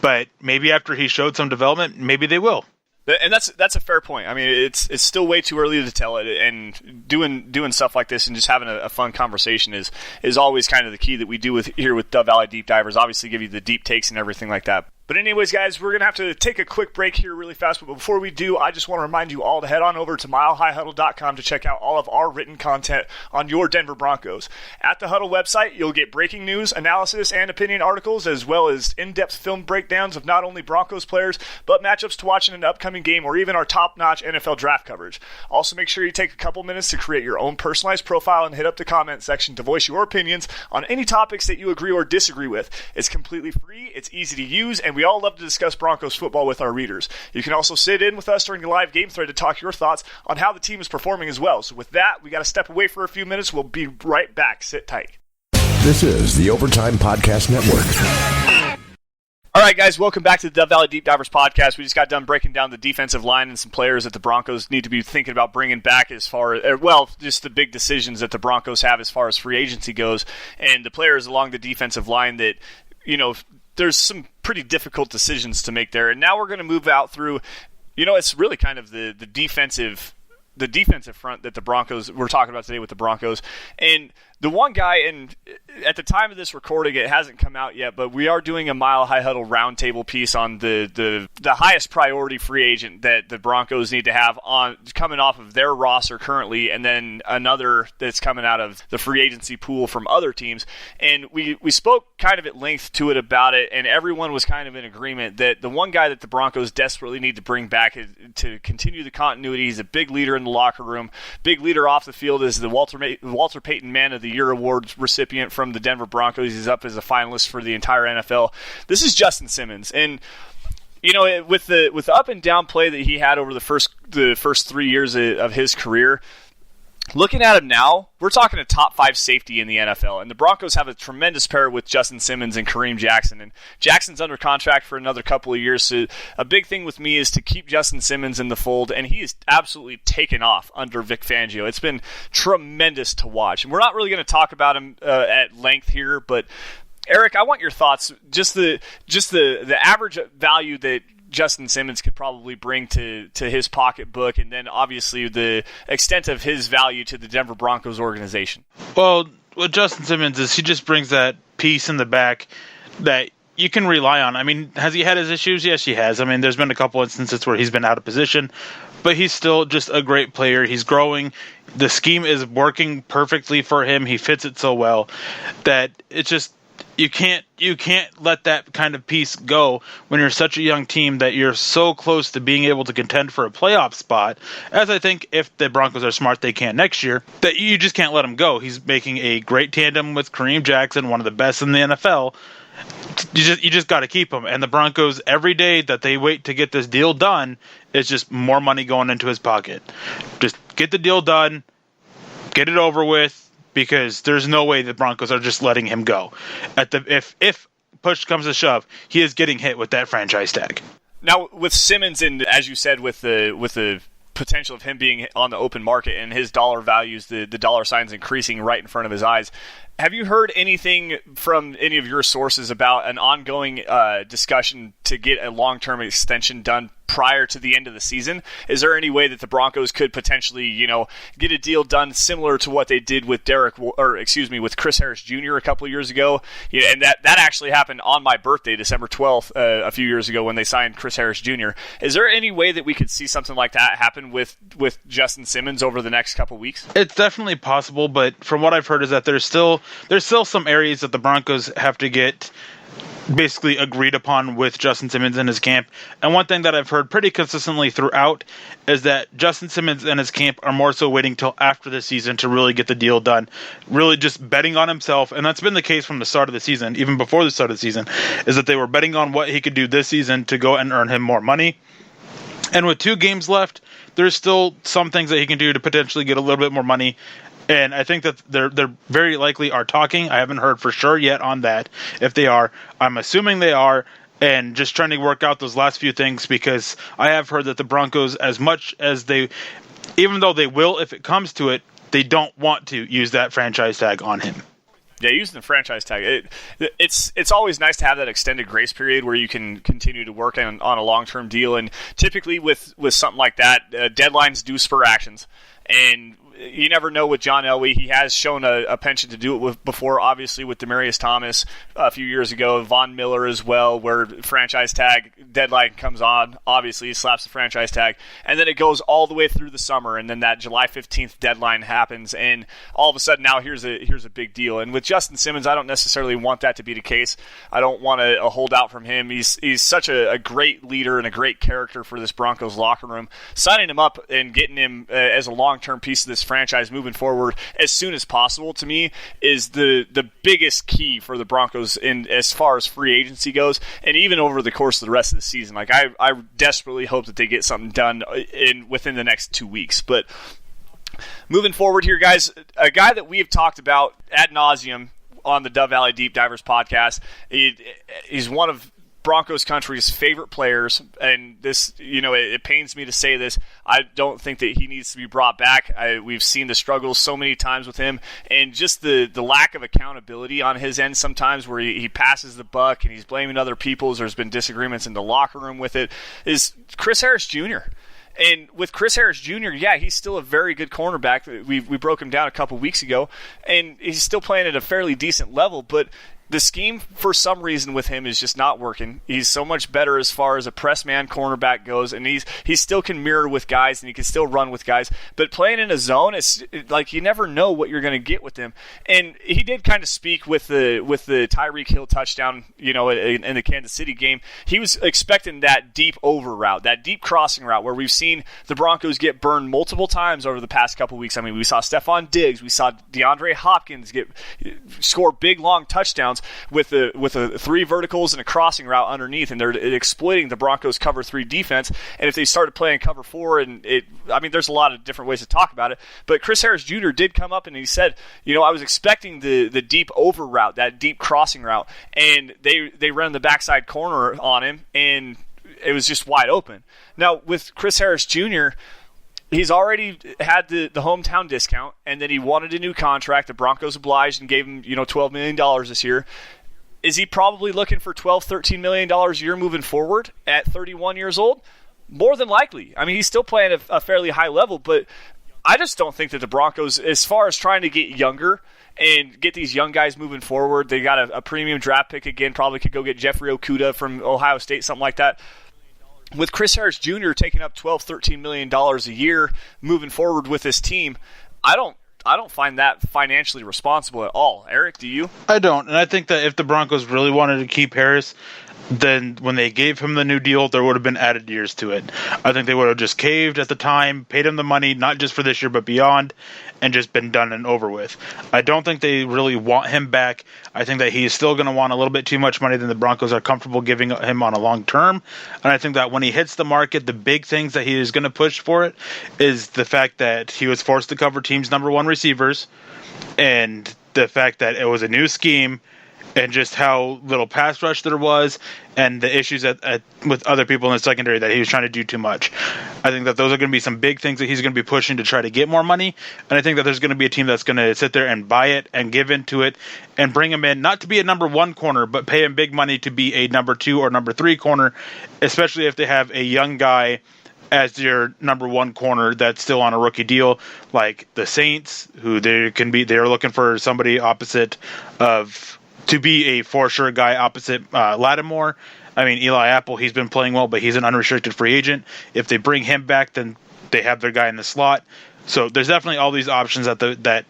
but maybe after he showed some development, maybe they will. And that's a fair point. It's still way too early to tell it, and doing stuff like this and just having a fun conversation is always kind of the key that we do here with Dove Valley Deep Divers. Obviously, give you the deep takes and everything like that. But anyways, guys, we're going to have to take a quick break here really fast. But before we do, I just want to remind you all to head on over to milehighhuddle.com to check out all of our written content on your Denver Broncos. At the Huddle website, you'll get breaking news, analysis, and opinion articles, as well as in-depth film breakdowns of not only Broncos players, but matchups to watch in an upcoming game or even our top-notch NFL draft coverage. Also, make sure you take a couple minutes to create your own personalized profile and hit up the comment section to voice your opinions on any topics that you agree or disagree with. It's completely free, it's easy to use, and we all love to discuss Broncos football with our readers. You can also sit in with us during the live game thread to talk your thoughts on how the team is performing as well. So with that, we got to step away for a few minutes. We'll be right back. Sit tight. This is the Overtime Podcast Network. All right, guys, welcome back to the Dove Valley Deep Divers podcast. We just got done breaking down the defensive line and some players that the Broncos need to be thinking about bringing back as far as, just the big decisions that the Broncos have as far as free agency goes, and the players along the defensive line that, there's some pretty difficult decisions to make there. And now we're going to move out through, it's really kind of the defensive front that the Broncos, we're talking about today with the Broncos. And The one guy, and at the time of this recording, it hasn't come out yet, but we are doing a Mile High Huddle roundtable piece on the highest priority free agent that the Broncos need to have on coming off of their roster currently, and then another that's coming out of the free agency pool from other teams. And we spoke kind of at length to it about it, and everyone was kind of in agreement that the one guy that the Broncos desperately need to bring back to continue the continuity. He's a big leader in the locker room, big leader off the field, is the Walter Payton Man of the Year Award recipient from the Denver Broncos. He's up as a finalist for the entire NFL. This is Justin Simmons, and with the up and down play that he had over the first 3 years of his career, looking at him now, we're talking a top 5 safety in the NFL, and the Broncos have a tremendous pair with Justin Simmons and Kareem Jackson, and Jackson's under contract for another couple of years, so a big thing with me is to keep Justin Simmons in the fold, and he is absolutely taken off under Vic Fangio. It's been tremendous to watch, and we're not really going to talk about him at length here, but Eric, I want your thoughts, just the average value that Justin Simmons could probably bring to his pocketbook, and then obviously the extent of his value to the Denver Broncos organization. Well, what Justin Simmons is, he just brings that piece in the back that you can rely on. I mean, has he had his issues? Yes, he has. I mean, there's been a couple instances where he's been out of position, but he's still just a great player. He's growing. The scheme is working perfectly for him. He fits it so well that it's just, you can't let that kind of piece go when you're such a young team that you're so close to being able to contend for a playoff spot, as I think if the Broncos are smart they can next year, that you just can't let him go. He's making a great tandem with Kareem Jackson, one of the best in the NFL. You just got to keep him. And the Broncos, every day that they wait to get this deal done, is just more money going into his pocket. Just get the deal done, get it over with, because there's no way the Broncos are just letting him go. If push comes to shove, he is getting hit with that franchise tag. Now, with Simmons, and as you said, with the potential of him being on the open market and his dollar values, the dollar signs increasing right in front of his eyes, have you heard anything from any of your sources about an ongoing discussion to get a long-term extension done prior to the end of the season? Is there any way that the Broncos could potentially, get a deal done similar to what they did with with Chris Harris Jr. a couple of years ago? And that actually happened on my birthday, December 12th, a few years ago when they signed Chris Harris Jr. Is there any way that we could see something like that happen with Justin Simmons over the next couple of weeks? It's definitely possible, but from what I've heard is that there's still some areas that the Broncos have to get basically agreed upon with Justin Simmons and his camp. And one thing that I've heard pretty consistently throughout is that Justin Simmons and his camp are more so waiting till after the season to really get the deal done, really just betting on himself. And that's been the case from the start of the season, even before the start of the season, is that they were betting on what he could do this season to go and earn him more money. And with 2 games left, there's still some things that he can do to potentially get a little bit more money. And I think that they're very likely are talking. I haven't heard for sure yet on that. If they are, I'm assuming they are, and just trying to work out those last few things, because I have heard that the Broncos, as much as even though they will if it comes to it, they don't want to use that franchise tag on him. Yeah, using the franchise tag, it's always nice to have that extended grace period where you can continue to work on a long-term deal. And typically with something like that, deadlines do spur actions. And you never know with John Elway. He has shown a penchant to do it before, obviously with Demaryius Thomas a few years ago, Von Miller as well, where franchise tag deadline comes on. Obviously, he slaps the franchise tag, and then it goes all the way through the summer, and then that July 15th deadline happens, and all of a sudden now here's a big deal. And with Justin Simmons, I don't necessarily want that to be the case. I don't want a holdout from him. He's such a great leader and a great character for this Broncos locker room. Signing him up and getting him as a long-term piece of this franchise moving forward as soon as possible, to me, is the biggest key for the Broncos in as far as free agency goes, and even over the course of the rest of the season. Like I desperately hope that they get something done within the next 2 weeks. But moving forward here, guys, a guy that we have talked about ad nauseum on the Dove Valley Deep Divers podcast, he's one of Broncos country's favorite players, and this, it pains me to say this, I don't think that he needs to be brought back. We've seen the struggles so many times with him, and just the lack of accountability on his end sometimes, where he passes the buck and he's blaming other people. There's been disagreements in the locker room with it, is Chris Harris Jr. And with Chris Harris Jr., yeah, he's still a very good cornerback. We broke him down a couple weeks ago, and he's still playing at a fairly decent level, but the scheme, for some reason, with him is just not working. He's so much better as far as a press man cornerback goes, and he still can mirror with guys, and he can still run with guys. But playing in a zone, it's like you never know what you're going to get with him. And he did kind of speak with the Tyreek Hill touchdown, in the Kansas City game. He was expecting that deep over route, that deep crossing route, where we've seen the Broncos get burned multiple times over the past couple weeks. I mean, we saw Stephon Diggs, we saw DeAndre Hopkins score big long touchdowns with a 3 verticals and a crossing route underneath, and they're exploiting the Broncos cover 3 defense. And if they started playing cover 4, there's a lot of different ways to talk about it, but Chris Harris Jr. did come up and he said, I was expecting the deep over route, that deep crossing route, and they ran the backside corner on him, and it was just wide open. Now, with Chris Harris Jr., he's already had the hometown discount, and then he wanted a new contract. The Broncos obliged and gave him, $12 million this year. Is he probably looking for $12, $13 million a year moving forward at 31 years old? More than likely. I mean, he's still playing at a fairly high level, but I just don't think that the Broncos, as far as trying to get younger and get these young guys moving forward, they got a premium draft pick again, probably could go get Jeffrey Okudah from Ohio State, something like that. With Chris Harris Jr. taking up $12, $13 million a year moving forward with this team, I don't find that financially responsible at all. Eric, do you? I don't, and I think that if the Broncos really wanted to keep Harris, then when they gave him the new deal, there would have been added years to it. I think they would have just caved at the time, paid him the money, not just for this year but beyond, and just been done and over with. I don't think they really want him back. I think that he's still going to want a little bit too much money than the Broncos are comfortable giving him on a long term. And I think that when he hits the market, the big things that he is going to push for it is the fact that he was forced to cover teams' number 1 receivers, and the fact that it was a new scheme, and just how little pass rush there was, and the issues with other people in the secondary that he was trying to do too much. I think that those are going to be some big things that he's going to be pushing to try to get more money, and I think that there's going to be a team that's going to sit there and buy it and give into it and bring him in, not to be a number 1 corner, but pay him big money to be a number 2 or number 3 corner, especially if they have a young guy as your number 1 corner that's still on a rookie deal, like the Saints, who they're looking for somebody opposite of, to be a for sure guy opposite Lattimore. I mean, Eli Apple, he's been playing well, but he's an unrestricted free agent. If they bring him back, then they have their guy in the slot. So there's definitely all these options that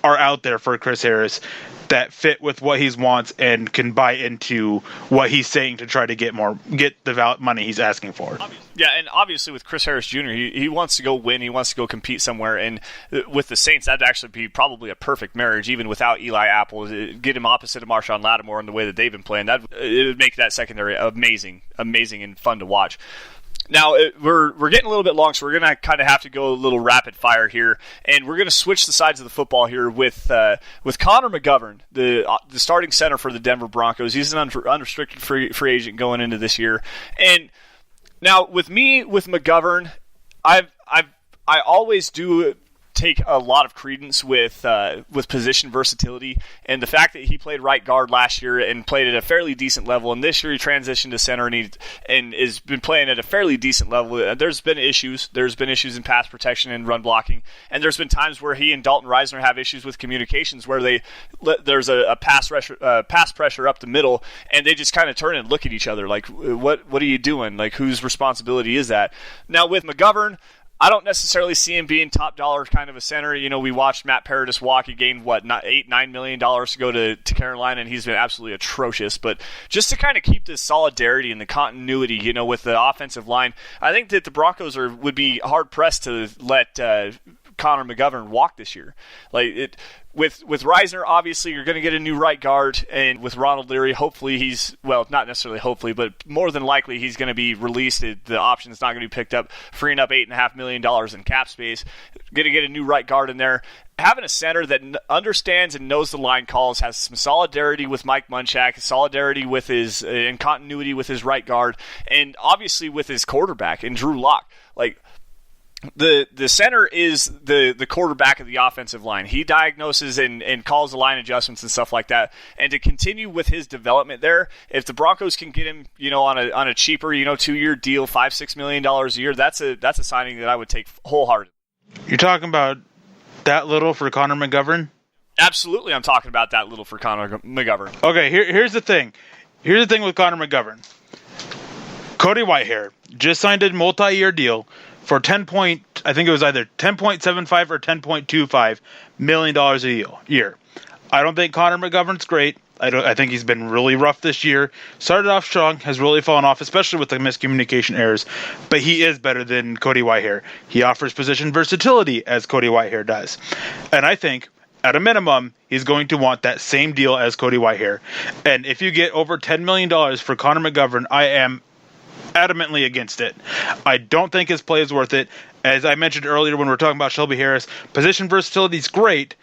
are out there for Chris Harris that fit with what he wants and can buy into what he's saying to try to get the money he's asking for. Yeah, and obviously with Chris Harris Jr., he wants to go win. He wants to go compete somewhere. And with the Saints, that'd actually be probably a perfect marriage, even without Eli Apple. Get him opposite of Marshawn Lattimore in the way that they've been playing. It would make that secondary amazing and fun to watch. Now, we're getting a little bit long, so we're going to kind of have to go a little rapid fire here, and we're going to switch the sides of the football here with Connor McGovern, the starting center for the Denver Broncos. He's an unrestricted free agent going into this year. And now, with McGovern, I always do take a lot of credence with position versatility, and the fact that he played right guard last year and played at a fairly decent level, and this year he transitioned to center and has been playing at a fairly decent level. There's been issues in pass protection and run blocking, and there's been times where he and Dalton Reisner have issues with communications where there's a pass pressure up the middle, and they just kind of turn and look at each other like, what are you doing? Like, whose responsibility is that? Now with McGovern, I don't necessarily see him being top dollar kind of a center. We watched Matt Paradis walk. He gained, $8-9 million to go to Carolina, and he's been absolutely atrocious. But just to kind of keep this solidarity and the continuity, with the offensive line, I think that the Broncos would be hard-pressed to let Connor McGovern walk this year. With Reisner, obviously, you're going to get a new right guard, and with Ronald Leary, hopefully not necessarily hopefully, but more than likely he's going to be released. The option is not going to be picked up, freeing up $8.5 million in cap space. Going to get a new right guard in there. Having a center that understands and knows the line calls, has some solidarity with Mike Munchak, solidarity with and continuity with his right guard, and obviously with his quarterback, and Drew Lock. The center is the quarterback of the offensive line. He diagnoses and calls the line adjustments and stuff like that. And to continue with his development there, if the Broncos can get him, on a cheaper, 2-year deal, $5-6 million a year, that's a signing that I would take wholeheartedly. You're talking about that little for Connor McGovern? Absolutely, I'm talking about that little for Connor McGovern. Okay, here's the thing. Here's the thing with Connor McGovern. Cody Whitehair just signed a multi-year deal for I think it was either $10.75 or $10.25 million a year. I don't think Connor McGovern's great. I think he's been really rough this year. Started off strong, has really fallen off, especially with the miscommunication errors. But he is better than Cody Whitehair. He offers position versatility as Cody Whitehair does. And I think, at a minimum, he's going to want that same deal as Cody Whitehair. And if you get over $10 million for Connor McGovern, I am adamantly against it. I don't think his play is worth it. As I mentioned earlier when we were talking about Shelby Harris, position versatility is great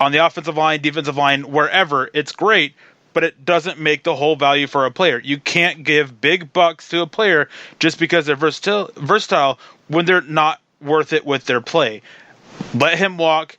on the offensive line, defensive line, wherever. It's great, but it doesn't make the whole value for a player. You can't give big bucks to a player just because they're versatile when they're not worth it with their play. Let him walk.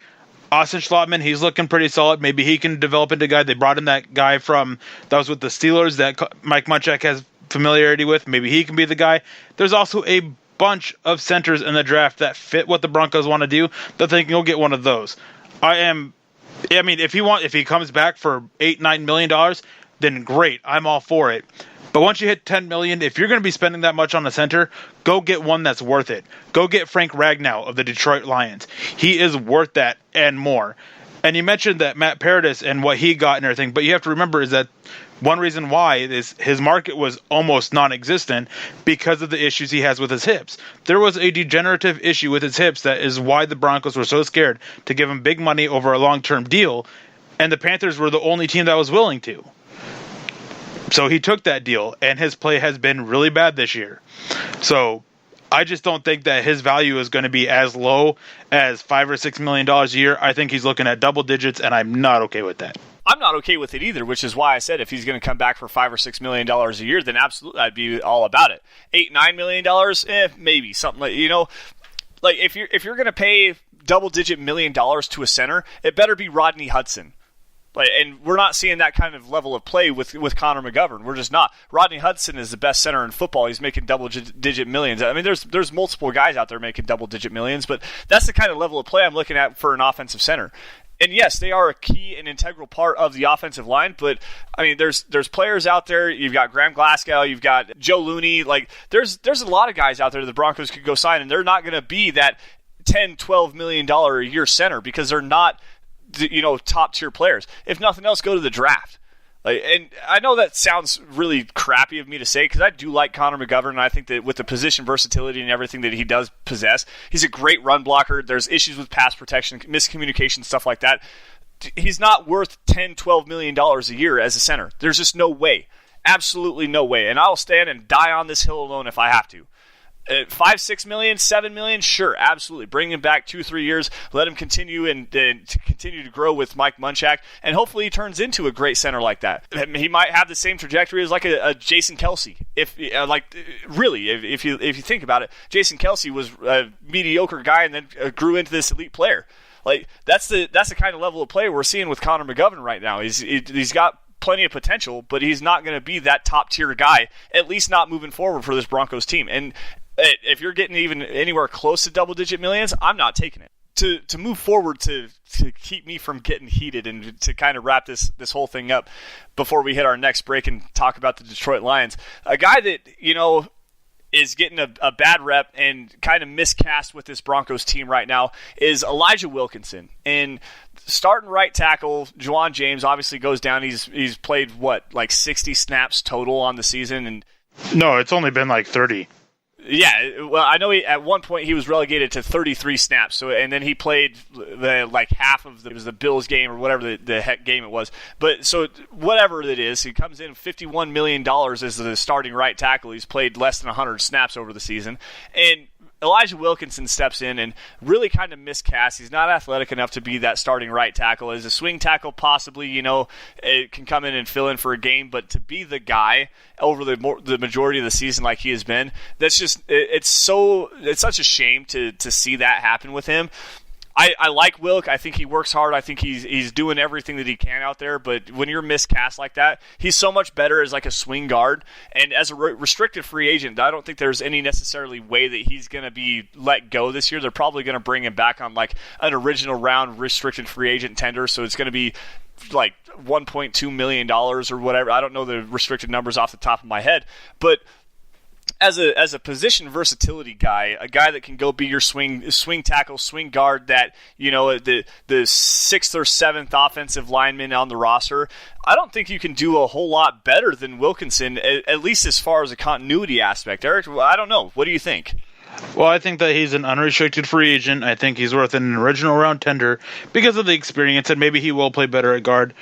Austin Schlottman, he's looking pretty solid. Maybe he can develop into a guy. They brought in that guy that was with the Steelers that Mike Munchak has familiarity with. Maybe he can be the guy. There's also a bunch of centers in the draft that fit what the Broncos want to do, that they can go get one of those. If he comes back for $8-9 million, then great. I'm all for it. But once you hit $10 million, if you're going to be spending that much on a center, go get one that's worth it. Go get Frank Ragnow of the Detroit Lions. He is worth that and more. And you mentioned that Matt Paradis and what he got and everything, but you have to remember is that one reason why is his market was almost non-existent because of the issues he has with his hips. There was a degenerative issue with his hips that is why the Broncos were so scared to give him big money over a long-term deal, and the Panthers were the only team that was willing to. So he took that deal, and his play has been really bad this year. So I just don't think that his value is going to be as low as $5 or $6 million a year. I think he's looking at double digits, and I'm not okay with that. I'm not okay with it either, which is why I said if he's going to come back for $5 or $6 million a year, then absolutely I'd be all about it. $8-9 million, maybe something like if you're going to pay double-digit $1 million to a center, it better be Rodney Hudson. And we're not seeing that kind of level of play with Connor McGovern. We're just not. Rodney Hudson is the best center in football. He's making double-digit millions. I mean, there's multiple guys out there making double-digit millions, but that's the kind of level of play I'm looking at for an offensive center. And yes, they are a key and integral part of the offensive line, but I mean, there's players out there. You've got Graham Glasgow, you've got Joe Looney. There's a lot of guys out there the Broncos could go sign, and they're not going to be that $10-12 million a year center because they're not, top tier players. If nothing else, go to the draft. And I know that sounds really crappy of me to say because I do like Connor McGovern, and I think that with the position versatility and everything that he does possess, he's a great run blocker. There's issues with pass protection, miscommunication, stuff like that. He's not worth $10-12 million a year as a center. There's just no way. Absolutely no way. And I'll stand and die on this hill alone if I have to. $5-6 million, $7 million, sure, absolutely. Bring him back 2-3 years. Let him continue and to continue to grow with Mike Munchak, and hopefully he turns into a great center like that. He might have the same trajectory as like a Jason Kelce. If you think about it, Jason Kelce was a mediocre guy and then grew into this elite player. That's the kind of level of play we're seeing with Connor McGovern right now. He's got plenty of potential, but he's not going to be that top tier guy, at least not moving forward for this Broncos team. And if you're getting even anywhere close to double-digit millions, I'm not taking it. To move forward to keep me from getting heated and to kind of wrap this whole thing up before we hit our next break and talk about the Detroit Lions, a guy that, is getting a bad rep and kind of miscast with this Broncos team right now is Elijah Wilkinson. And starting right tackle, Juwan James obviously goes down. He's played, 60 snaps total on the season? And no, it's only been 30. Yeah, well, I know at one point he was relegated to 33 snaps. So, and then he played half of it was the Bills game or whatever the heck game it was. But so whatever it is, he comes in $51 million as the starting right tackle. He's played less than 100 snaps over the season, and Elijah Wilkinson steps in and really kind of miscasts. He's not athletic enough to be that starting right tackle. As a swing tackle, possibly, it can come in and fill in for a game, but to be the guy over the majority of the season like he has been, that's just it's such a shame to see that happen with him. I like Wilk. I think he works hard. I think he's doing everything that he can out there. But when you're miscast like that, he's so much better as like a swing guard. And as a restricted free agent, I don't think there's any necessarily way that he's going to be let go this year. They're probably going to bring him back on like an original round restricted free agent tender. So it's going to be like $1.2 million or whatever. I don't know the restricted numbers off the top of my head. But as a position versatility guy, a guy that can go be your swing tackle, swing guard, that the 6th or 7th offensive lineman on the roster, I don't think you can do a whole lot better than Wilkinson, at least as far as a continuity aspect. Eric, I don't know. What do you think? Well, I think that he's an unrestricted free agent. I think he's worth an original round tender because of the experience, and maybe he will play better at guard.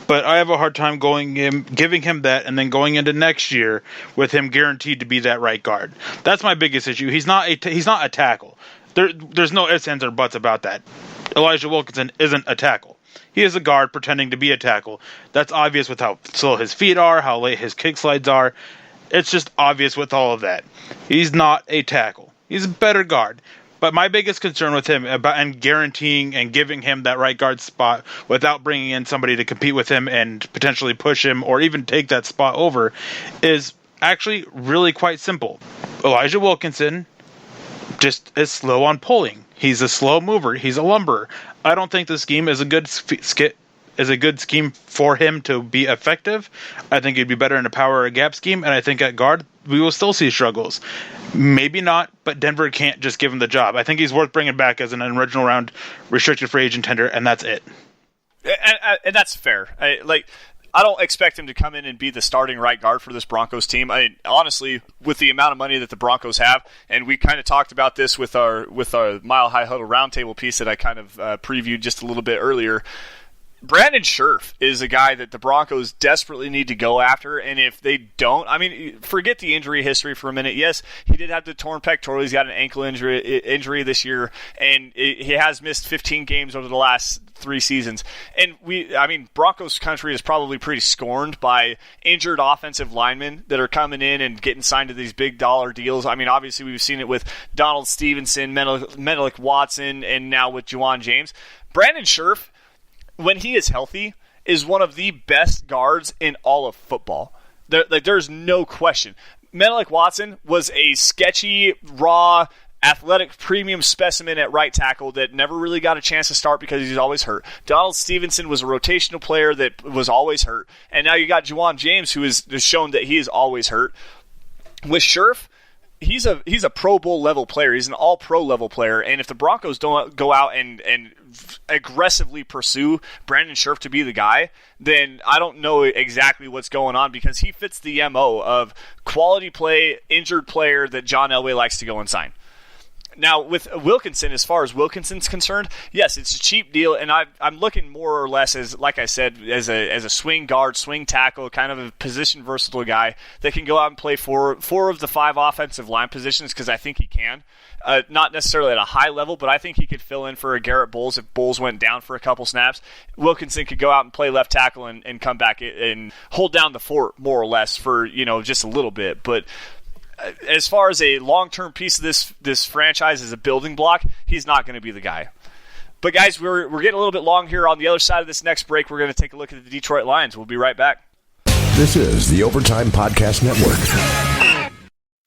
But I have a hard time giving him that and then going into next year with him guaranteed to be that right guard. That's my biggest issue. He's not a tackle. There's no ifs, ands, or buts about that. Elijah Wilkinson isn't a tackle. He is a guard pretending to be a tackle. That's obvious with how slow his feet are, how late his kick slides are. It's just obvious with all of that. He's not a tackle. He's a better guard. But my biggest concern with him and guaranteeing and giving him that right guard spot without bringing in somebody to compete with him and potentially push him or even take that spot over is actually really quite simple. Elijah Wilkinson just is slow on pulling. He's a slow mover. He's a lumberer. I don't think the scheme is a good scheme for him to be effective. I think it'd be better in a power or gap scheme, and I think at guard we will still see struggles. Maybe not, but Denver can't just give him the job. I think he's worth bringing back as an original round restricted free agent tender, and that's it. And that's fair. I don't expect him to come in and be the starting right guard for this Broncos team. Honestly, with the amount of money that the Broncos have, and we kind of talked about this with our Mile High Huddle roundtable piece that I kind of previewed just a little bit earlier. Brandon Scherff is a guy that the Broncos desperately need to go after, and if they don't, forget the injury history for a minute. Yes, he did have the torn pectoral. He's got an ankle injury this year, and he has missed 15 games over the last 3 seasons. And Broncos country is probably pretty scorned by injured offensive linemen that are coming in and getting signed to these big dollar deals. Obviously we've seen it with Donald Stevenson, Menelik Watson, and now with Juwan James. Brandon Scherff, when he is healthy, is one of the best guards in all of football. There's no question. Menelik Watson was a sketchy, raw, athletic premium specimen at right tackle that never really got a chance to start because he's always hurt. Donald Stevenson was a rotational player that was always hurt. And now you got Juwan James, who has shown that he is always hurt. With Scherff, he's a Pro Bowl level player. He's an all-pro level player. And if the Broncos don't go out and aggressively pursue Brandon Scherff to be the guy, then I don't know exactly what's going on, because he fits the MO of quality play, injured player that John Elway likes to go and sign. Now, with Wilkinson, as far as Wilkinson's concerned, yes, it's a cheap deal, and I'm looking more or less as, like I said, as a swing guard, swing tackle, kind of a position versatile guy that can go out and play four of the 5 offensive line positions, because I think he can. Not necessarily at a high level, but I think he could fill in for a Garrett Bowles if Bowles went down for a couple snaps. Wilkinson could go out and play left tackle and come back and hold down the fort more or less for just a little bit, but as far as a long-term piece of this franchise as a building block, he's not going to be the guy. But guys, we're getting a little bit long here. On the other side of this next break, we're going to take a look at the Detroit Lions. We'll be right back. This is the Overtime Podcast Network.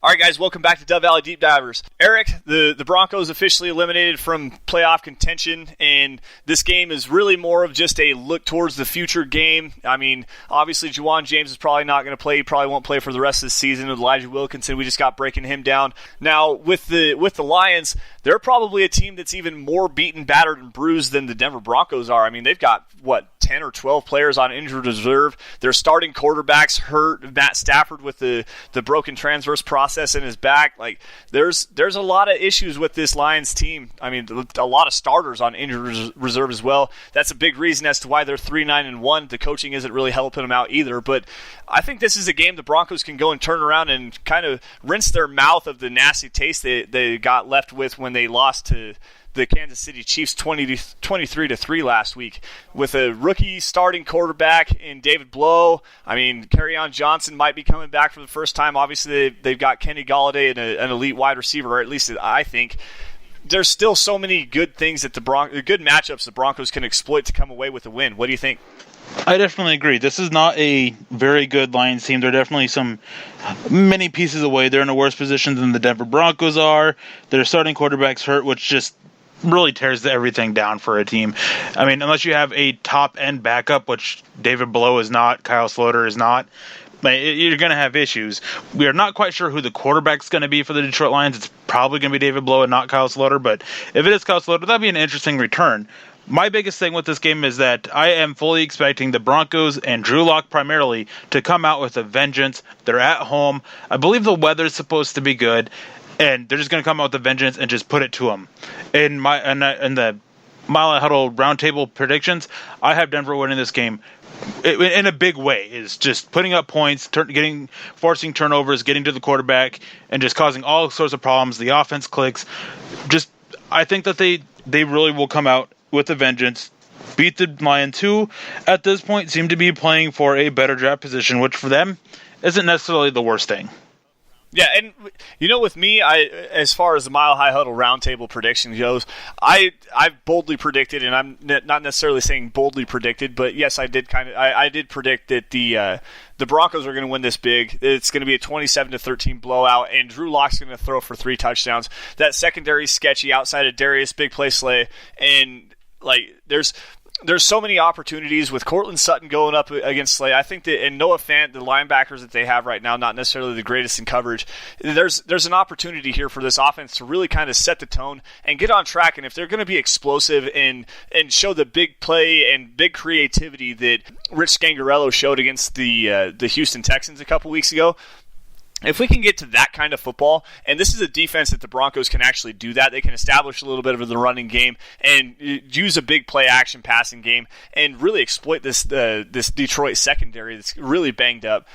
All right, guys, welcome back to Dove Valley Deep Divers. Eric, the Broncos officially eliminated from playoff contention, and this game is really more of just a look towards the future game. Obviously, Juwan James is probably not going to play. He probably won't play for the rest of the season. With Elijah Wilkinson, we just got breaking him down. Now, with the Lions, they're probably a team that's even more beaten, battered, and bruised than the Denver Broncos are. They've got, 10 10 or 12 players on injured reserve. Their starting quarterback's hurt. Matt Stafford with the broken transverse process in his back. Like, there's a lot of issues with this Lions team. I mean, a lot of starters on injured reserve as well. That's a big reason as to why they're 3-9-1. The coaching isn't really helping them out either. But I think this is a game the Broncos can go and turn around and kind of rinse their mouth of the nasty taste they got left with when they lost to the Kansas City Chiefs 23-3 last week with a rookie starting quarterback in David Blough. I mean, Kerryon Johnson might be coming back for the first time. Obviously, they've got Kenny Golladay and an elite wide receiver, or at least I think. There's still so many good things that good matchups the Broncos can exploit to come away with a win. What do you think? I definitely agree. This is not a very good Lions team. They're definitely many pieces away. They're in a worse position than the Denver Broncos are. Their starting quarterback's hurt, which just really tears everything down for a team. I mean, unless you have a top-end backup, which David Blough is not, Kyle Sloter is not, you're going to have issues. We are not quite sure who the quarterback's going to be for the Detroit Lions. It's probably going to be David Blough and not Kyle Sloter, but if it is Kyle Sloter, that'd be an interesting return. My biggest thing with this game is that I am fully expecting the Broncos and Drew Lock primarily to come out with a vengeance. They're at home. I believe the weather's supposed to be good, and they're just going to come out with a vengeance and just put it to them. In the Mile High Huddle roundtable predictions, I have Denver winning this game in a big way. Is just putting up points, forcing turnovers, getting to the quarterback, and just causing all sorts of problems. The offense clicks. I think that they really will come out with a vengeance, beat the Lions, who at this point seem to be playing for a better draft position, which for them isn't necessarily the worst thing. Yeah, and with me, as far as the Mile High Huddle roundtable prediction goes, I've boldly predicted, and I'm not necessarily saying boldly predicted, but yes, I did predict that the Broncos are going to win this big. It's going to be a 27-13 blowout, and Drew Lock's going to throw for 3 touchdowns. That secondary is sketchy outside of Darius Big Play Slay, and there's so many opportunities with Cortland Sutton going up against Slay. I think that, and Noah Fant, the linebackers that they have right now, not necessarily the greatest in coverage. There's an opportunity here for this offense to really kind of set the tone and get on track. And if they're going to be explosive and show the big play and big creativity that Rich Scangarello showed against the Houston Texans a couple weeks ago, if we can get to that kind of football, and this is a defense that the Broncos can actually do that, they can establish a little bit of the running game and use a big play action passing game and really exploit this Detroit secondary that's really banged up.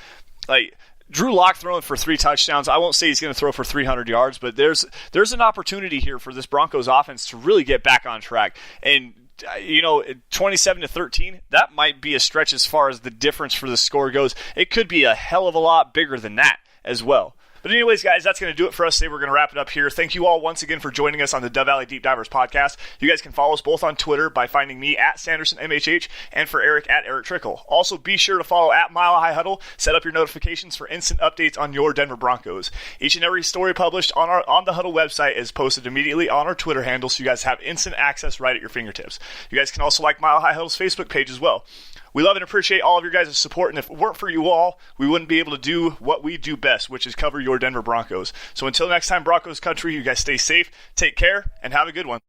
Drew Lock throwing for 3 touchdowns. I won't say he's going to throw for 300 yards, but there's an opportunity here for this Broncos offense to really get back on track. And 27-13, that might be a stretch as far as the difference for the score goes. It could be a hell of a lot bigger than that as well. But anyways, guys, that's going to do it for us today. We're going to wrap it up here. Thank you all once again for joining us on the Dove Valley Deep Divers podcast. You guys can follow us both on Twitter by finding me at Sanderson MHH and for Eric at Erick Trickel. Also, be sure to follow at Mile High Huddle. Set up your notifications for instant updates on your Denver Broncos. Each and every story published on the Huddle website is posted immediately on our Twitter handle, so you guys have instant access right at your fingertips. You guys can also like Mile High Huddle's Facebook page as well. We love and appreciate all of your guys' support, and if it weren't for you all, we wouldn't be able to do what we do best, which is cover your Denver Broncos. So until next time, Broncos country, you guys stay safe, take care, and have a good one.